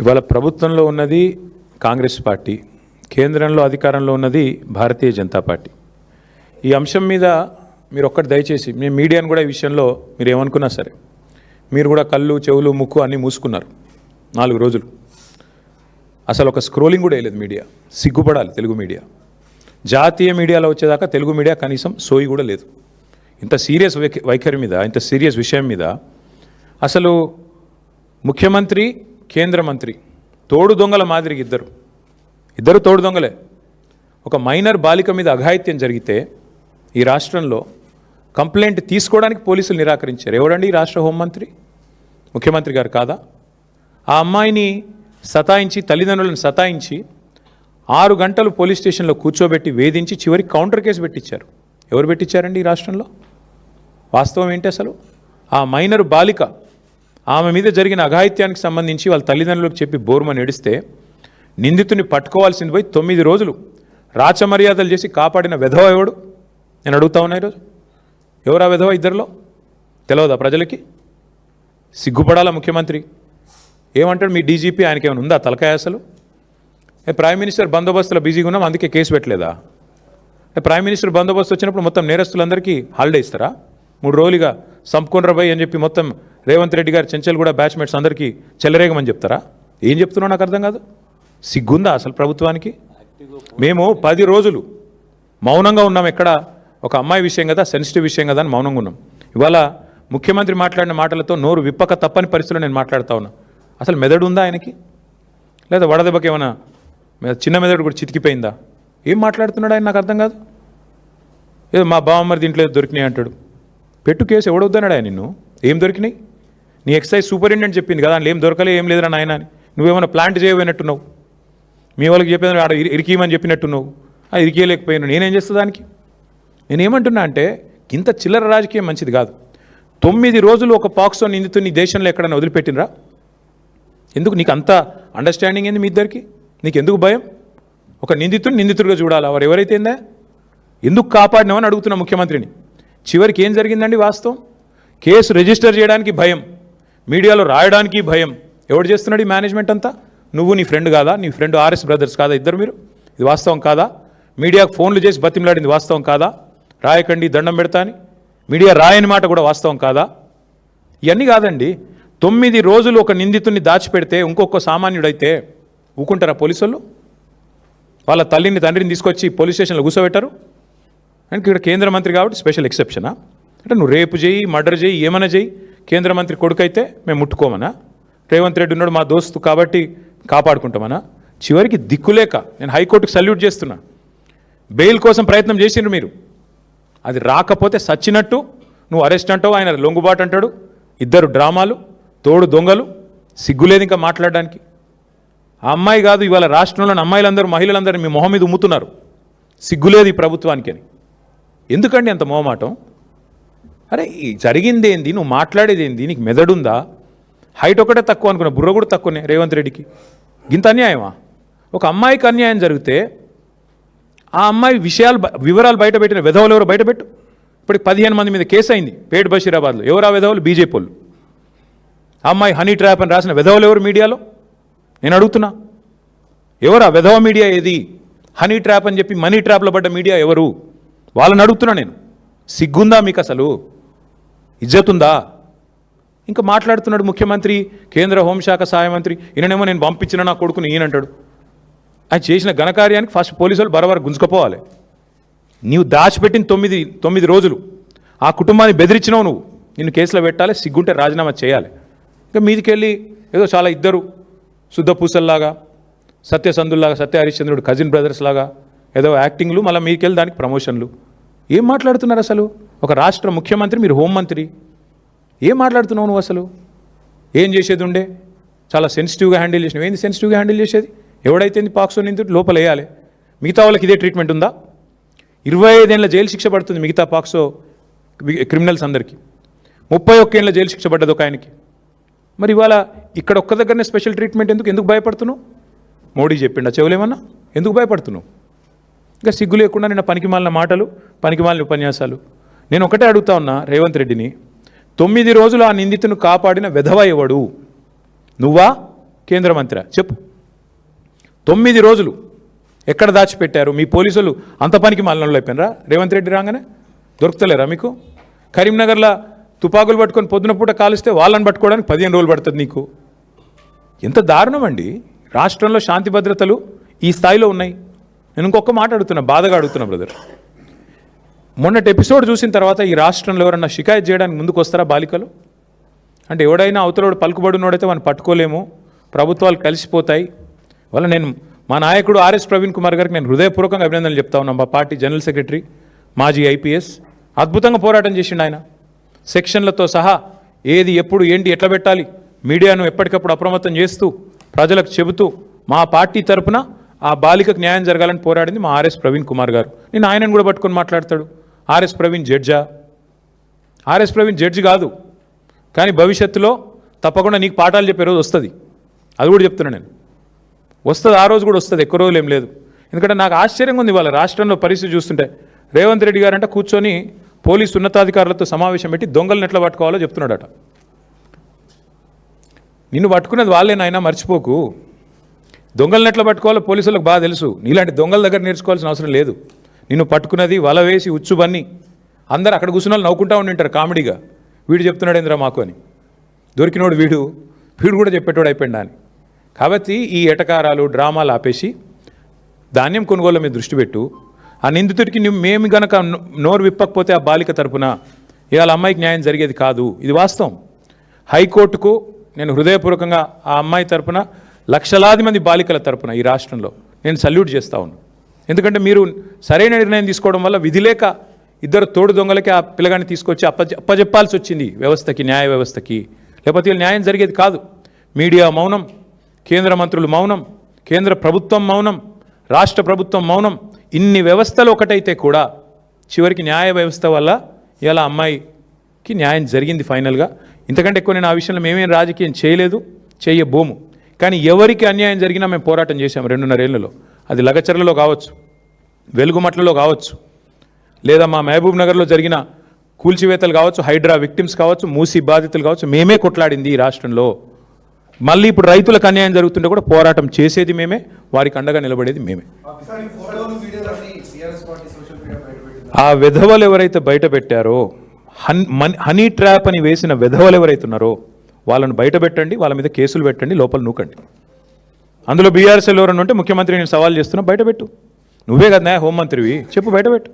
ఇవాళ ప్రభుత్వంలో ఉన్నది కాంగ్రెస్ పార్టీ, కేంద్రంలో అధికారంలో ఉన్నది భారతీయ జనతా పార్టీ. ఈ అంశం మీద మీరు ఒక్కటి దయచేసి మీ మీడియాను కూడా ఈ విషయంలో మీరు ఏమనుకున్నా సరే, మీరు కూడా కళ్ళు చెవులు ముక్కు అన్నీ మూసుకున్నారు 4 రోజులు. అసలు ఒక స్క్రోలింగ్ కూడా వేయలేదు మీడియా. సిగ్గుపడాలి తెలుగు మీడియా. జాతీయ మీడియాలో వచ్చేదాకా తెలుగు మీడియా కనీసం సోయి కూడా లేదు. ఇంత సీరియస్ వైఖరి మీద, ఇంత సీరియస్ విషయం మీద అసలు ముఖ్యమంత్రి, కేంద్ర మంత్రి తోడు దొంగల మాదిరిగా ఇద్దరు తోడు దొంగలే. ఒక మైనర్ బాలిక మీద అఘాయిత్యం జరిగితే ఈ రాష్ట్రంలో కంప్లైంట్ తీసుకోవడానికి పోలీసులు నిరాకరించారు. ఎవరండి ఈ రాష్ట్ర హోంమంత్రి? ముఖ్యమంత్రి గారు కాదా? ఆ అమ్మాయిని సతాయించి, తల్లిదండ్రులను సతాయించి 6 గంటలు పోలీస్ స్టేషన్లో కూర్చోబెట్టి వేధించి చివరికి కౌంటర్ కేసు పెట్టించారు. ఎవరు పెట్టించారండి ఈ రాష్ట్రంలో? వాస్తవం ఏంటి అసలు? ఆ మైనర్ బాలిక, ఆమె మీద జరిగిన అఘాయిత్యానికి సంబంధించి వాళ్ళ తల్లిదండ్రులకు చెప్పి బోర్మని ఏడిస్తే నిందితుని పట్టుకోవాల్సింది పోయి 9 రోజులు రాచమర్యాదలు చేసి కాపాడిన వెధవ ఎవడు? నేను అడుగుతా ఉన్నా ఈరోజు. ఎవరా వెధవ? ఇద్దరిలో తెలియదా ప్రజలకి? సిగ్గుపడాలా ముఖ్యమంత్రి? ఏమంటాడు మీ డీజీపీ? ఆయనకి ఏమైనా ఉందా తలకాయ అసలు? ప్రైమ్ మినిస్టర్ బందోబస్తులో బిజీగా ఉన్నాం అందుకే కేసు పెట్టలేదా? ప్రైమ్ మినిస్టర్ బందోబస్తు వచ్చినప్పుడు మొత్తం నేరస్తులందరికీ హాలిడే ఇస్తారా? 3 రోజులుగా సంపుకొనరాబాయ్ అని చెప్పి మొత్తం రేవంత్ రెడ్డి గారు చెంచల్ కూడా బ్యాచ్మేట్స్ అందరికీ చెల్లరేగమని చెప్తారా? ఏం చెప్తున్నావు నాకు అర్థం కాదు. సిగ్గుందా అసలు ప్రభుత్వానికి? మేము 10 రోజులు మౌనంగా ఉన్నాం. ఎక్కడ ఒక అమ్మాయి విషయం కదా, సెన్సిటివ్ విషయం కదా అని మౌనంగా ఉన్నాం. ఇవాళ ముఖ్యమంత్రి మాట్లాడిన మాటలతో నోరు విప్పక తప్పని పరిస్థితుల్లో నేను మాట్లాడుతూ ఉన్నా. అసలు మెదడు ఉందా ఆయనకి? లేదా వడదెబ్బకి ఏమైనా చిన్న మెదడు కూడా చితికిపోయిందా? ఏం మాట్లాడుతున్నాడు ఆయన? నాకు అర్థం కాదు. ఏదో మా బావమ్మరి దీంట్లో దొరికినాయి అంటాడు. పెట్టు కేసు. ఎవడొద్దన్నాడు ఆయన నిన్ను? ఏం దొరికినాయి? నీ ఎక్సైజ్ సూపరింటెండెంట్ చెప్పింది కదా, అందులో ఏం దొరకలే, ఏం లేదురా నాయన అని. నువ్వేమైనా ప్లాంట్ చేయబోయినట్టున్నావు. మీ వాళ్ళకి చెప్పేది ఆడ ఇరికీయమని చెప్పినట్టున్నావు. ఇరికేయలేకపోయాను. నేనేం చేస్తా దానికి? నేనేమంటున్నా అంటే ఇంత చిల్లర రాజకీయం మంచిది కాదు. 9 రోజులు ఒక పాక్సో నిందితుని దేశంలో ఎక్కడైనా వదిలిపెట్టినరా? ఎందుకు నీకు అంత అండర్స్టాండింగ్ ఏంది మీ ఇద్దరికి? నీకు ఎందుకు భయం? ఒక నిందితుడిగా చూడాలా? వారు ఎవరైతే ఏందా ఎందుకు కాపాడినామని అడుగుతున్నా ముఖ్యమంత్రిని. చివరికి ఏం జరిగిందండి వాస్తవం? కేసు రిజిస్టర్ చేయడానికి భయం, మీడియాలో రాయడానికి భయం. ఎవడు చేస్తున్నాడు ఈ మేనేజ్మెంట్ అంతా? నువ్వు, నీ ఫ్రెండ్ కాదా? నీ ఫ్రెండ్ ఆర్ఎస్ బ్రదర్స్ కాదా ఇద్దరు మీరు? ఇది వాస్తవం కాదా? మీడియాకు ఫోన్లు చేసి బతిమలాడింది వాస్తవం కాదా? రాయకండి దండం పెడతా అని మీడియా రాయని మాట కూడా వాస్తవం కాదా? ఇవన్నీ కాదండి. 9 రోజులు ఒక నిందితుడిని దాచిపెడితే ఇంకొక సామాన్యుడైతే ఊకుంటారా పోలీసులు? వాళ్ళ తల్లిని తండ్రిని తీసుకొచ్చి పోలీస్ స్టేషన్లో కూర్చోబెట్టారు. అంటే ఇక్కడ కేంద్ర మంత్రి కాబట్టి స్పెషల్ ఎక్సెప్షనా? అంటే నువ్వు రేపు చేయి, మర్డర్ చేయి, ఏమైనా చేయి, కేంద్ర మంత్రి కొడుకైతే మేము ముట్టుకోమనా? రేవంత్ రెడ్డి ఉన్నాడు మా దోస్తు కాబట్టి కాపాడుకుంటామనా? చివరికి దిక్కులేక నేను హైకోర్టుకు సల్యూట్ చేస్తున్నా. బెయిల్ కోసం ప్రయత్నం చేసిండ్రు మీరు. అది రాకపోతే సచ్చినట్టు నువ్వు అరెస్ట్ అంటావు, ఆయన లొంగుబాటు అంటాడు. ఇద్దరు డ్రామాలు, తోడు దొంగలు. సిగ్గులేదు ఇంకా మాట్లాడడానికి. ఆ అమ్మాయి కాదు, ఇవాళ రాష్ట్రంలోని అమ్మాయిలందరూ, మహిళలందరూ మీ మొహం మీద ఉమ్ముతున్నారు. సిగ్గులేదు ఈ ప్రభుత్వానికి అని. ఎందుకండి అంత మొహమాటం? అరే జరిగింది ఏంది? నువ్వు మాట్లాడేది ఏంది? నీకు మెదడుందా? హైట్ ఒకటే తక్కువ అనుకున్నా, బుర్ర కూడా తక్కువనే రేవంత్ రెడ్డికి. ఇంత అన్యాయమా? ఒక అమ్మాయికి అన్యాయం జరిగితే ఆ అమ్మాయి వివరాలు బయటపెట్టిన వెధవలు ఎవరు బయటపెట్టు. ఇప్పటికి 15 మంది మీద కేసు అయింది పేట్ బషీరాబాద్లో. ఎవరు ఆ వెధవలు? బీజేపీ వాళ్ళు. ఆ అమ్మాయి హనీ ట్రాప్ అని రాసిన వెధవలు ఎవరు మీడియాలో? నేను అడుగుతున్నా. ఎవరు ఆ వెధవ మీడియా? ఏది హనీ ట్రాప్ అని చెప్పి మనీ ట్రాప్లో పడ్డ మీడియా ఎవరు? వాళ్ళని అడుగుతున్నా నేను. సిగ్గుందా మీకు అసలు? ఇజ్జతుందా? ఇంకా మాట్లాడుతున్నాడు ముఖ్యమంత్రి, కేంద్ర హోంశాఖ సహాయ మంత్రి. ఈయననేమో నేను పంపించిన నా కొడుకుని ఈయనంటాడు. ఆయన చేసిన ఘనకార్యానికి ఫస్ట్ పోలీసు వాళ్ళు బరబర గుంజుకపోవాలి. నీవు దాచిపెట్టిన 9 రోజులు ఆ కుటుంబాన్ని బెదిరించినావు నువ్వు. నిన్ను కేసులో పెట్టాలి, సిగ్గుంటే రాజీనామా చేయాలి. ఇంకా మీదికెళ్ళి ఏదో చాలా ఇద్దరు శుద్ధ పూసల్లాగా, సత్యసంధుల్లాగా, సత్య హరిశ్చంద్రుడు కజిన్ బ్రదర్స్ లాగా ఏదో యాక్టింగ్లు, మళ్ళీ మీదికెళ్ళి దానికి ప్రమోషన్లు. ఏం మాట్లాడుతున్నారు అసలు? ఒక రాష్ట్ర ముఖ్యమంత్రి, మీరు హోంమంత్రి. ఏం మాట్లాడుతున్నావు నువ్వు అసలు? ఏం చేసేది ఉండే? చాలా సెన్సిటివ్గా హ్యాండిల్ చేసినావు. ఏంది సెన్సిటివ్గా హ్యాండిల్ చేసేది? ఎవడైతే పాక్సో నిందితుడు లోపల వేయాలి. మిగతా వాళ్ళకి ఇదే ట్రీట్మెంట్ ఉందా? 25 ఏళ్ళ జైలు శిక్ష పడుతుంది మిగతా పాక్సో క్రిమినల్స్ అందరికీ. 31 ఏళ్ళ జైలు శిక్ష పడ్డది ఒక ఆయనకి. మరి ఇవాళ ఇక్కడ ఒక్క దగ్గరనే స్పెషల్ ట్రీట్మెంట్ ఎందుకు భయపడుతున్నావు? మోడీ చెప్పిండా చెవులేమన్నా? ఎందుకు భయపడుతున్నావు? ఇంకా సిగ్గు లేకుండా నిన్న పనికిమాలిన మాటలు, పనికిమాలిన ఉపన్యాసాలు. నేను ఒకటే అడుగుతా ఉన్నా రేవంత్ రెడ్డిని, 9 రోజులు ఆ నిందితును కాపాడిన వెధవ ఎవడు? నువ్వా కేంద్ర మంత్రి? చెప్పు. 9 రోజులు ఎక్కడ దాచిపెట్టారు? మీ పోలీసులు అంత పనికి మాలినోళ్ళు అయిపోయినరా? రేవంత్ రెడ్డి రాగానే దొరుకుతలేరా మీకు? కరీంనగర్లో తుపాకులు పట్టుకొని పొద్దున పూట కాలుస్తే వాళ్ళని పట్టుకోవడానికి 15 రోజులు పడుతుంది నీకు. ఎంత దారుణం అండి. రాష్ట్రంలో శాంతి భద్రతలు ఈ స్థాయిలో ఉన్నాయి. నేను ఇంకొక మాట అడుగుతున్నా, బాధగా అడుగుతున్నా బ్రదర్. మొన్నటి ఎపిసోడ్ చూసిన తర్వాత ఈ రాష్ట్రంలో ఎవరన్నా షికాయత్ చేయడానికి ముందుకు వస్తారా బాలికలు? అంటే ఎవడైనా అవతలోడు పలుకుబడినోడైతే వాడిని పట్టుకోలేము, ప్రభుత్వాలు కలిసిపోతాయి. వల్ల నేను మా నాయకుడు ఆర్ఎస్ ప్రవీణ్ కుమార్ గారికి నేను హృదయపూర్వకంగా అభినందనలు చెప్తా ఉన్నాను. మా పార్టీ జనరల్ సెక్రటరీ, మాజీ ఐపీఎస్, అద్భుతంగా పోరాటం చేసిండు ఆయన. సెక్షన్లతో సహా ఏది ఎప్పుడు ఏంటి ఎట్లా పెట్టాలి మీడియాను ఎప్పటికప్పుడు అప్రమత్తం చేస్తూ ప్రజలకు చెబుతూ మా పార్టీ తరపున ఆ బాలికకు న్యాయం జరగాలని పోరాడింది మా ఆర్ఎస్ ప్రవీణ్ కుమార్ గారు. నేను ఆయనను కూడా పట్టుకొని మాట్లాడతాడు. ఆర్ఎస్ ప్రవీణ్ జడ్జా? ఆర్ఎస్ ప్రవీణ్ జడ్జి కాదు, కానీ భవిష్యత్తులో తప్పకుండా నీకు పాఠాలు చెప్పే రోజు వస్తుంది. అది కూడా చెప్తున్నాను నేను, వస్తుంది. ఆ రోజు కూడా వస్తుంది, ఎక్కువ రోజులు ఏం లేదు. ఎందుకంటే నాకు ఆశ్చర్యంగా ఉంది ఇవాళ రాష్ట్రంలో పరిస్థితి చూస్తుంటే. రేవంత్ రెడ్డి గారంట కూర్చొని పోలీసు ఉన్నతాధికారులతో సమావేశం పెట్టి దొంగలను ఎట్లా పట్టుకోవాలో చెప్తున్నాడట. నిన్ను పట్టుకున్నది వాళ్ళేనాయనా, మర్చిపోకు. దొంగలను ఎట్లా పట్టుకోవాలో పోలీసులకు బాగా తెలుసు. నీలాంటి దొంగల దగ్గర నేర్చుకోవాల్సిన అవసరం లేదు. నిన్ను పట్టుకున్నది వల వేసి ఉచ్చుబన్ని అందరు అక్కడ కూర్చున్న వాళ్ళు నవ్వుకుంటా ఉండింటారు కామెడీగా, వీడు చెప్తున్నాడు ఏంద్రా మాకు అని. దొరికినోడు వీడు కూడా చెప్పేటోడు అయిపోయిందా అని. కాబట్టి ఈ ఎటకారాలు డ్రామాలు ఆపేసి ధాన్యం కొనుగోలు మీద దృష్టి పెట్టు. ఆ నిందితుడికి మేము గనక నోరు విప్పకపోతే ఆ బాలిక తరపున ఇవాళ అమ్మాయికి న్యాయం జరిగేది కాదు. ఇది వాస్తవం. హైకోర్టుకు నేను హృదయపూర్వకంగా ఆ అమ్మాయి తరపున, లక్షలాది మంది బాలికల తరపున ఈ రాష్ట్రంలో నేను సల్యూట్ చేస్తా ఉన్నాను. ఎందుకంటే మీరు సరైన నిర్ణయం తీసుకోవడం వల్ల విధి లేక ఇద్దరు తోడు దొంగలకి ఆ పిల్లగాన్ని తీసుకొచ్చి అప్పజెప్పాల్సి వచ్చింది వ్యవస్థకి, న్యాయ వ్యవస్థకి. లేకపోతే వీళ్ళు న్యాయం జరిగేది కాదు. మీడియా మౌనం, కేంద్ర మంత్రులు మౌనం, కేంద్ర ప్రభుత్వం మౌనం, రాష్ట్ర ప్రభుత్వం మౌనం. ఇన్ని వ్యవస్థలు ఒకటైతే కూడా చివరికి న్యాయ వ్యవస్థ వల్ల ఇలా అమ్మాయికి న్యాయం జరిగింది ఫైనల్గా. ఇంతకంటే ఎక్కువ నేను ఆ విషయంలో మేమేం రాజకీయం చేయలేదు, చేయబోము. కానీ ఎవరికి అన్యాయం జరిగినా మేము పోరాటం చేశాము 2.5 ఏళ్లలో. అది లగచర్లలో కావచ్చు, వెలుగుమట్లలో కావచ్చు, లేదా మా మహబూబ్ నగర్లో జరిగిన కూల్చివేతలు కావచ్చు, హైడ్రా విక్టిమ్స్ కావచ్చు, మూసీ బాధితులు కావచ్చు. మేమే కొట్లాడింది ఈ రాష్ట్రంలో. మళ్ళీ ఇప్పుడు రైతులకు అన్యాయం జరుగుతుంటే కూడా పోరాటం చేసేది మేమే, వారికి అండగా నిలబడేది మేమే. ఆ విధవలు ఎవరైతే బయట పెట్టారో, హనీ ట్రాప్ అని వేసిన విధవలు ఎవరైతే ఉన్నారో వాళ్ళను బయట పెట్టండి, వాళ్ళ మీద కేసులు పెట్టండి, లోపల నూకండి. అందులో బీఆర్ఎస్ఎల్ ఎవరన్నా ఉంటే ముఖ్యమంత్రి నేను సవాల్ చేస్తున్నా, బయటపెట్టు. నువ్వే కదా హోంమంత్రివి, చెప్పు, బయటపెట్టు.